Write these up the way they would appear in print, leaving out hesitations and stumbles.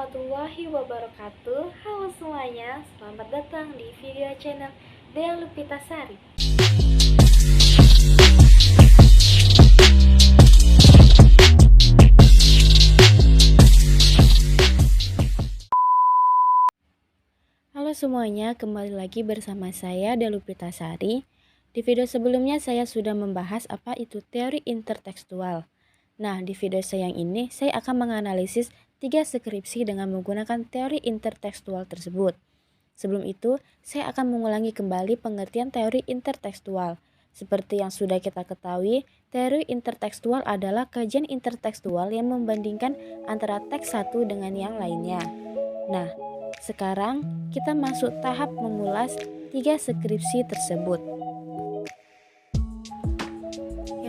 warahmatullahi wabarakatuh. Halo semuanya, selamat datang di video channel Dea Lupitasari. Halo semuanya, kembali lagi bersama saya Dea Lupitasari. Di video sebelumnya saya sudah membahas apa itu teori intertekstual. Nah, di video saya yang ini, saya akan menganalisis 3 skripsi dengan menggunakan teori intertekstual tersebut. Sebelum itu, saya akan mengulangi kembali pengertian teori intertekstual. Seperti yang sudah kita ketahui, teori intertekstual adalah kajian intertekstual yang membandingkan antara teks satu dengan yang lainnya. Nah, sekarang kita masuk tahap mengulas 3 skripsi tersebut.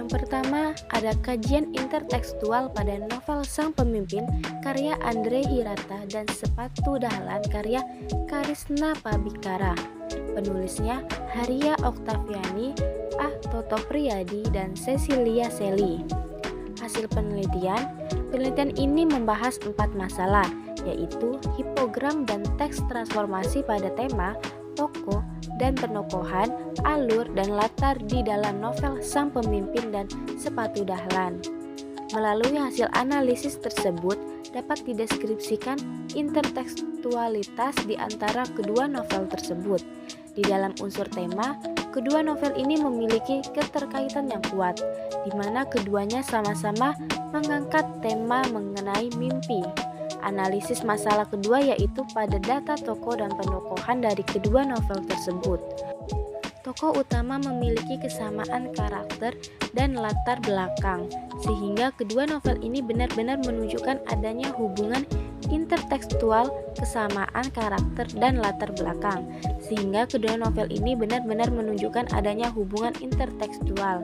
Pertama, ada kajian intertekstual pada novel Sang Pemimpin karya Andre Hirata dan Sepatu Dahlan karya Karisna Pabikara. Penulisnya Haria Oktaviani, Toto Priyadi, dan Cecilia Selly. Hasil penelitian ini membahas 4 masalah, yaitu hipogram dan teks transformasi pada tema, tokoh dan penokohan, alur dan latar di dalam novel Sang Pemimpin dan Sepatu Dahlan. Melalui hasil analisis tersebut dapat dideskripsikan intertekstualitas di antara kedua novel tersebut. Di dalam unsur tema, kedua novel ini memiliki keterkaitan yang kuat, di mana keduanya sama-sama mengangkat tema mengenai mimpi. Analisis masalah kedua yaitu pada data tokoh dan penokohan dari kedua novel tersebut. Tokoh utama memiliki kesamaan karakter dan latar belakang, sehingga kedua novel ini benar-benar menunjukkan adanya hubungan intertekstual, kesamaan karakter dan latar belakang, sehingga kedua novel ini benar-benar menunjukkan adanya hubungan intertekstual.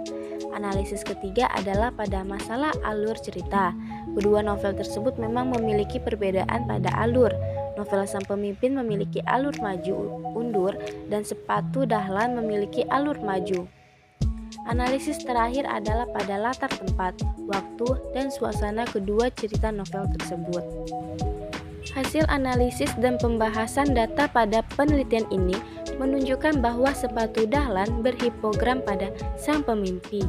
Analisis ketiga adalah pada masalah alur cerita. Kedua novel tersebut memang memiliki perbedaan pada alur. Novel Sang Pemimpin memiliki alur maju undur dan Sepatu Dahlan memiliki alur maju. Analisis terakhir adalah pada latar tempat, waktu, dan suasana kedua cerita novel tersebut. Hasil analisis dan pembahasan data pada penelitian ini menunjukkan bahwa Sepatu Dahlan berhipogram pada Sang Pemimpin.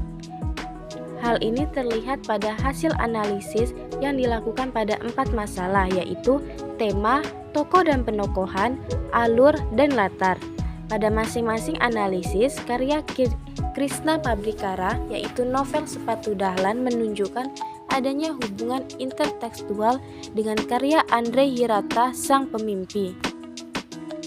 Hal ini terlihat pada hasil analisis yang dilakukan pada 4 masalah, yaitu tema, tokoh dan penokohan, alur, dan latar. Pada masing-masing analisis, karya Karisna Pabikara, yaitu novel Sepatu Dahlan, menunjukkan adanya hubungan intertekstual dengan karya Andre Hirata Sang Pemimpi.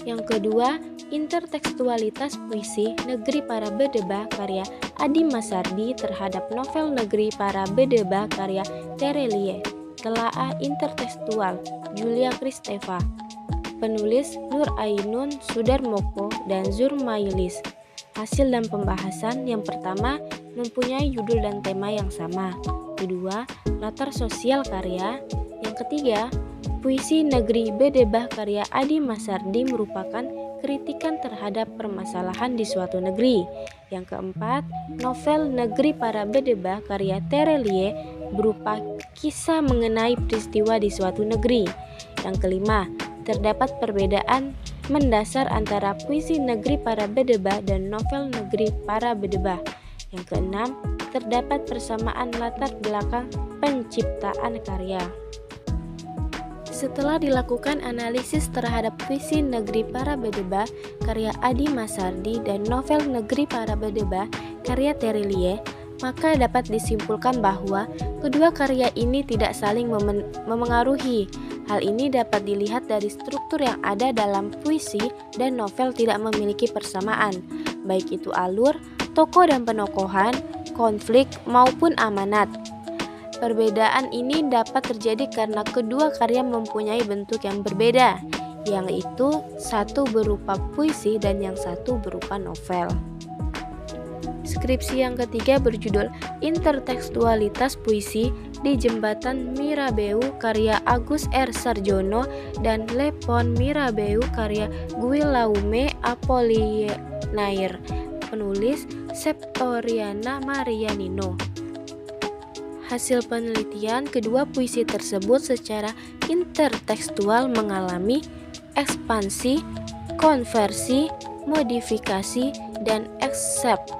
Yang kedua, intertekstualitas puisi Negeri Para Bedebah karya Adi Masardi terhadap novel Negeri Para Bedebah karya Terelie. Telaah intertekstual Julia Kristeva. Penulis Nur Ainun Sudarmoko dan Zurmailis. Hasil dan pembahasan yang pertama mempunyai judul dan tema yang sama. Kedua, latar sosial karya. Yang ketiga, puisi Negeri Bedebah karya Adi Masardi merupakan kritikan terhadap permasalahan di suatu negeri. Yang keempat, novel Negeri Para Bedebah karya Terelie berupa kisah mengenai peristiwa di suatu negeri. Yang kelima, terdapat perbedaan mendasar antara puisi Negeri Para Bedebah dan novel Negeri Para Bedebah. Yang keenam, terdapat persamaan latar belakang penciptaan karya. Setelah dilakukan analisis terhadap puisi Negeri Para Bedebah karya Adi Masardi dan novel Negeri Para Bedebah karya Terelie, maka dapat disimpulkan bahwa kedua karya ini tidak saling memengaruhi. Hal ini dapat dilihat dari struktur yang ada dalam puisi dan novel tidak memiliki persamaan, baik itu alur, tokoh dan penokohan, konflik, maupun amanat. Perbedaan ini dapat terjadi karena kedua karya mempunyai bentuk yang berbeda, yang itu satu berupa puisi dan yang satu berupa novel. Skripsi yang ketiga berjudul Intertekstualitas Puisi di Jembatan Mirabeau karya Agus R. Sarjono dan Le Pont Mirabeau karya Guillaume Apollinaire. Penulis Septoriana Marianino. Hasil penelitian, kedua puisi tersebut secara intertekstual mengalami ekspansi, konversi, modifikasi, dan accept.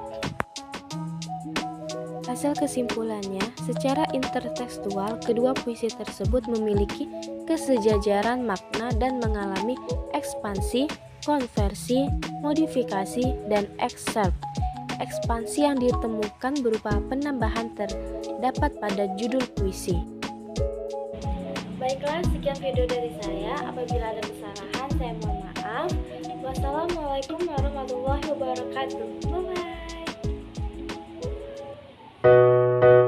Hasil kesimpulannya, secara intertekstual, kedua puisi tersebut memiliki kesejajaran makna dan mengalami ekspansi, konversi, modifikasi, dan accept. Ekspansi yang ditemukan berupa penambahan terdapat pada judul puisi. Baiklah, sekian video dari saya. Apabila ada kesalahan, saya mohon maaf. Wassalamualaikum warahmatullahi wabarakatuh. Bye-bye.